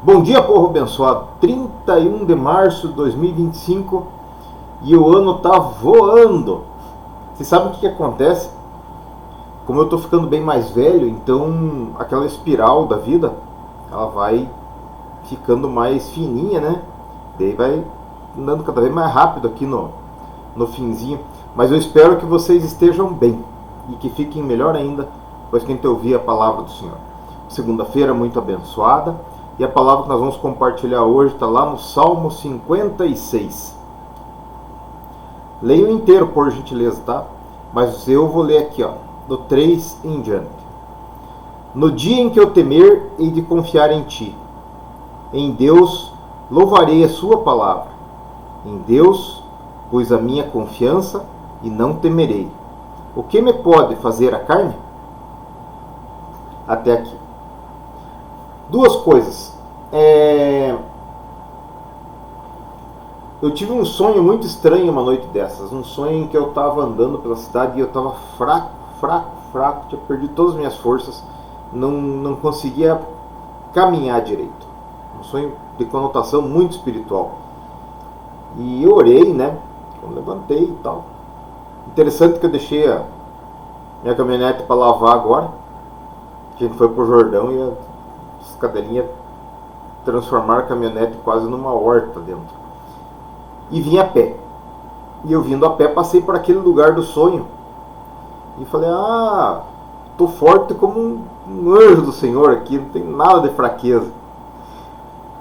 Bom dia, povo abençoado. 31 de março de 2025 e o ano tá voando. Você sabe o que acontece? Como eu tô ficando bem mais velho, então aquela espiral da vida, ela vai ficando mais fininha, né? Daí vai andando cada vez mais rápido aqui no finzinho. Mas eu espero que vocês estejam bem e que fiquem melhor ainda, pois quem te ouvir a palavra do Senhor. Segunda-feira muito abençoada. E a palavra que nós vamos compartilhar hoje está lá no Salmo 56. Leio inteiro, por gentileza, tá? Mas eu vou ler aqui, ó, do 3 em diante. No dia em que eu temer, hei de confiar em ti. Em Deus louvarei a sua palavra. Em Deus pus a minha confiança e não temerei. O que me pode fazer a carne? Até aqui. Duas coisas. Eu tive um sonho muito estranho uma noite dessas. Um sonho em que eu estava andando pela cidade e eu estava fraco. Tinha perdido todas as minhas forças. Não conseguia caminhar direito. Um sonho de conotação muito espiritual. E eu orei, né? Eu levantei e tal. Interessante que eu deixei a minha caminhonete para lavar agora. A gente foi pro Jordão e as cadelinhas transformaram a caminhonete quase numa horta dentro. E vim a pé. E eu vindo a pé passei por aquele lugar do sonho. E falei, tô forte como um anjo do Senhor aqui, não tem nada de fraqueza.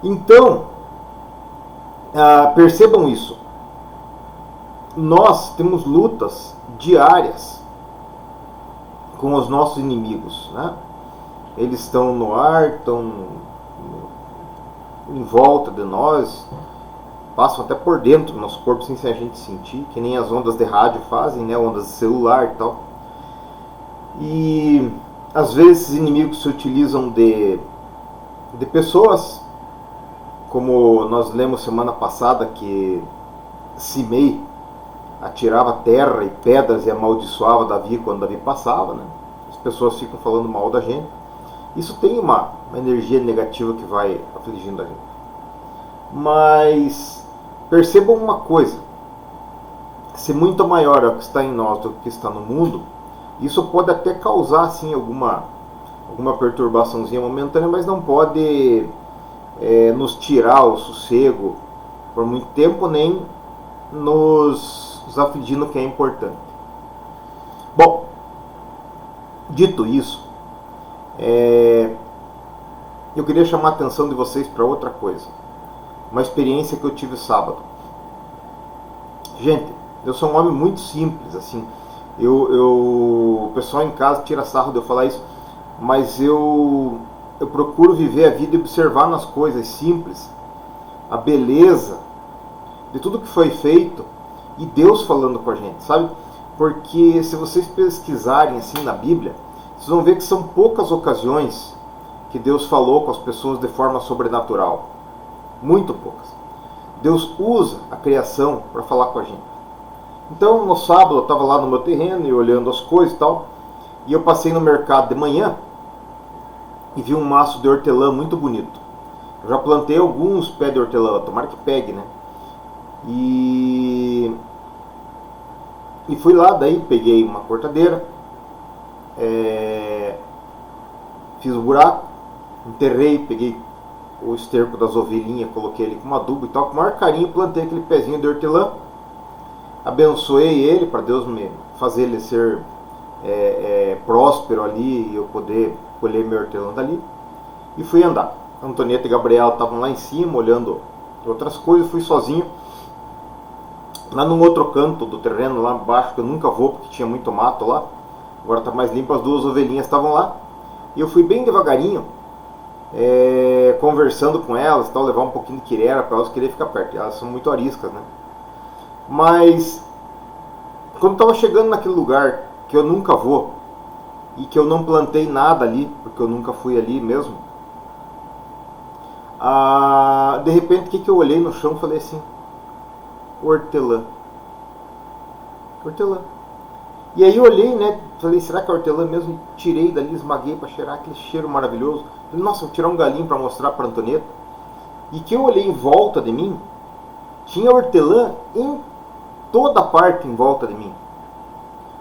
Então, percebam isso. Nós temos lutas diárias com os nossos inimigos, né? Eles estão no ar, estão em volta de nós, passam até por dentro do nosso corpo sem a gente sentir, que nem as ondas de rádio fazem, né? Ondas de celular e tal. E às vezes esses inimigos se utilizam de pessoas, como nós lemos semana passada que Simei atirava terra e pedras e amaldiçoava Davi quando Davi passava, né? As pessoas ficam falando mal da gente. Isso tem uma energia negativa que vai afligindo a gente. Mas percebam uma coisa: se muito maior é o que está em nós do que está no mundo, isso pode até causar assim, alguma perturbaçãozinha momentânea, mas não pode nos tirar o sossego por muito tempo, nem nos afligindo, que é importante. Bom, dito isso, eu queria chamar a atenção de vocês para outra coisa. Uma experiência que eu tive sábado. Gente, eu sou um homem muito simples, assim. O pessoal em casa tira sarro de eu falar isso, mas eu procuro viver a vida e observar nas coisas simples a beleza de tudo que foi feito e Deus falando com a gente, sabe? Porque se vocês pesquisarem assim na Bíblia, vocês vão ver que são poucas ocasiões que Deus falou com as pessoas de forma sobrenatural. Muito poucas. Deus usa a criação para falar com a gente. Então, no sábado, eu estava lá no meu terreno e olhando as coisas e tal. E eu passei no mercado de manhã e vi um maço de hortelã muito bonito. Eu já plantei alguns pés de hortelã, tomara que pegue, né? E fui lá, daí peguei uma cortadeira, fiz o buraco, enterrei, peguei o esterco das ovelhinhas, coloquei ele com adubo e tal, com o maior carinho plantei aquele pezinho de hortelã, abençoei ele para Deus me fazer ele ser próspero ali e eu poder colher meu hortelã dali, e fui andar. Antonieta e Gabriela estavam lá em cima olhando outras coisas, fui sozinho lá num outro canto do terreno lá embaixo, que eu nunca vou porque tinha muito mato lá. Agora está mais limpo, as duas ovelhinhas estavam lá e eu fui bem devagarinho, conversando com elas, tal, levar um pouquinho de quirera para elas quererem ficar perto. Elas são muito ariscas, né? Mas quando estava chegando naquele lugar que eu nunca vou e que eu não plantei nada ali, porque eu nunca fui ali mesmo, de repente o que eu olhei no chão e falei assim: hortelã. E aí eu olhei, né? Falei, será que é hortelã mesmo? E tirei dali, esmaguei para cheirar aquele cheiro maravilhoso. Falei, nossa, vou tirar um galinho para mostrar para Antonieta. e que eu olhei em volta de mim, tinha hortelã em toda parte em volta de mim.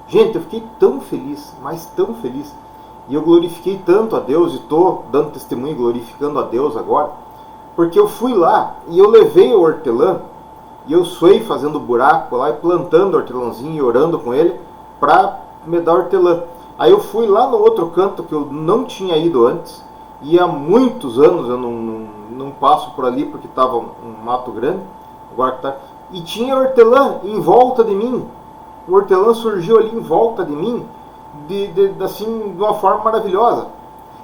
Gente, eu fiquei tão feliz, mas tão feliz. E eu glorifiquei tanto a Deus, e estou dando testemunho e glorificando a Deus agora, porque eu fui lá e eu levei o hortelã, e eu suei fazendo buraco lá e plantando o hortelãozinho e orando com ele para me dar hortelã. Aí eu fui lá no outro canto que eu não tinha ido antes, e há muitos anos eu não passo por ali porque estava um mato grande, agora que tá, e tinha hortelã em volta de mim. O hortelã surgiu ali em volta de mim, assim, de uma forma maravilhosa.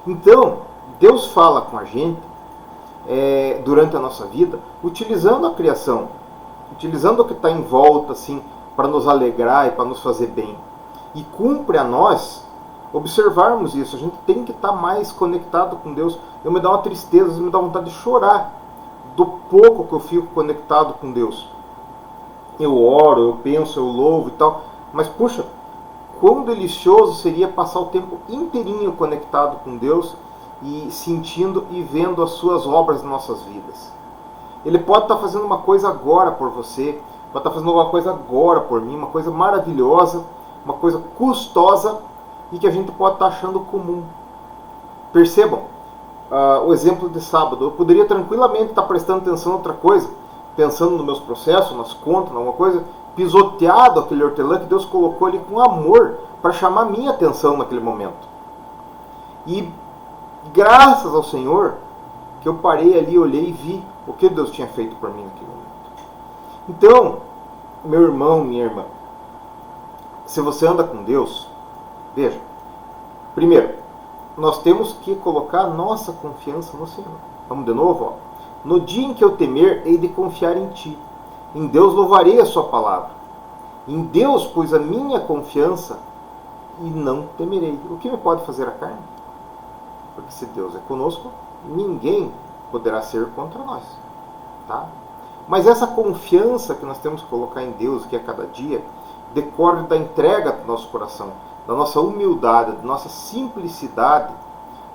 Então, Deus fala com a gente durante a nossa vida, utilizando a criação, utilizando o que está em volta, assim, para nos alegrar e para nos fazer bem. E cumpre a nós observarmos isso. A gente tem que estar mais conectado com Deus. Eu me dá uma tristeza, me dá vontade de chorar do pouco que eu fico conectado com Deus. Eu oro, eu penso, eu louvo e tal, mas puxa, quão delicioso seria passar o tempo inteirinho conectado com Deus e sentindo e vendo as suas obras nas nossas vidas. Ele pode estar fazendo uma coisa agora por você, pode estar fazendo uma coisa agora por mim, uma coisa maravilhosa, uma coisa custosa e que a gente pode estar achando comum. Percebam o exemplo de sábado. Eu poderia tranquilamente estar prestando atenção em outra coisa, pensando nos meus processos, nas contas, em alguma coisa, pisoteado aquele hortelã que Deus colocou ali com amor para chamar minha atenção naquele momento. E graças ao Senhor que eu parei ali, olhei e vi o que Deus tinha feito por mim naquele momento. Então, meu irmão, minha irmã, se você anda com Deus, veja, primeiro, nós temos que colocar nossa confiança no Senhor. Vamos de novo, ó. No dia em que eu temer, hei de confiar em ti. Em Deus louvarei a sua palavra. Em Deus pus a minha confiança e não temerei. O que me pode fazer a carne? Porque se Deus é conosco, ninguém poderá ser contra nós. Tá? Mas essa confiança que nós temos que colocar em Deus, que é cada dia, decorre da entrega do nosso coração, da nossa humildade, da nossa simplicidade,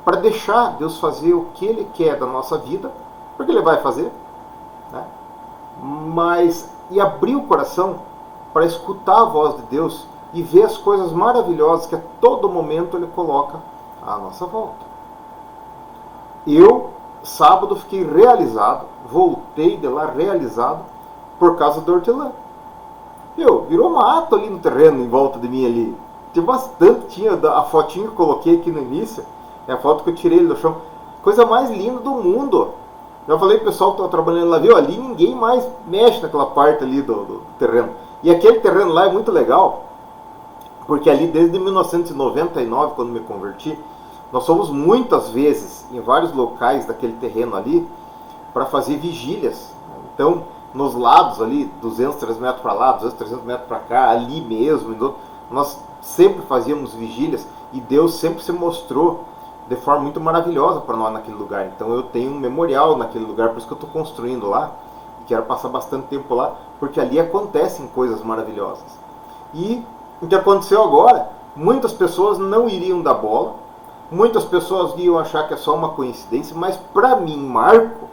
para deixar Deus fazer o que Ele quer da nossa vida, porque Ele vai fazer, né? Mas, e abrir o coração para escutar a voz de Deus e ver as coisas maravilhosas que a todo momento Ele coloca à nossa volta. Eu, sábado, fiquei realizado, voltei de lá realizado por causa do hortelã. Virou mato ali no terreno, em volta de mim ali. Tinha bastante, tinha a fotinha que eu coloquei aqui no início, é a foto que eu tirei do chão. Coisa mais linda do mundo. Já falei pro pessoal que estava trabalhando lá, viu? Ali ninguém mais mexe naquela parte ali do terreno. E aquele terreno lá é muito legal, porque ali desde 1999, quando me converti, nós fomos muitas vezes em vários locais daquele terreno ali para fazer vigílias. Então, nos lados ali, 200, 300 metros para lá, 200, 300 metros para cá, ali mesmo, nós sempre fazíamos vigílias e Deus sempre se mostrou de forma muito maravilhosa para nós naquele lugar. Então eu tenho um memorial naquele lugar, por isso que eu estou construindo lá, e quero passar bastante tempo lá, porque ali acontecem coisas maravilhosas. E o que aconteceu agora, muitas pessoas não iriam dar bola, muitas pessoas iam achar que é só uma coincidência, mas para mim, Marco,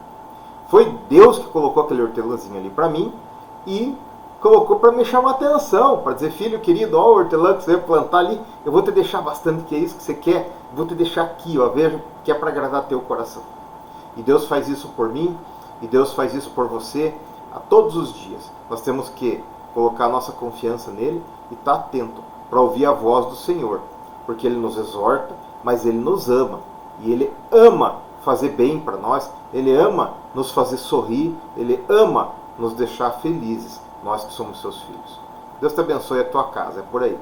foi Deus que colocou aquele hortelãzinho ali para mim e colocou para me chamar a atenção, para dizer, filho querido, ó, o hortelã que você vai plantar ali, eu vou te deixar bastante, que é isso que você quer, vou te deixar aqui, ó, veja, que é para agradar teu coração. E Deus faz isso por mim, e Deus faz isso por você, a todos os dias. Nós temos que colocar nossa confiança nele e estar atento para ouvir a voz do Senhor, porque Ele nos exorta, mas Ele nos ama, e Ele ama fazer bem para nós, Ele ama nos fazer sorrir, Ele ama nos deixar felizes, nós que somos seus filhos. Deus te abençoe a tua casa, é por aí.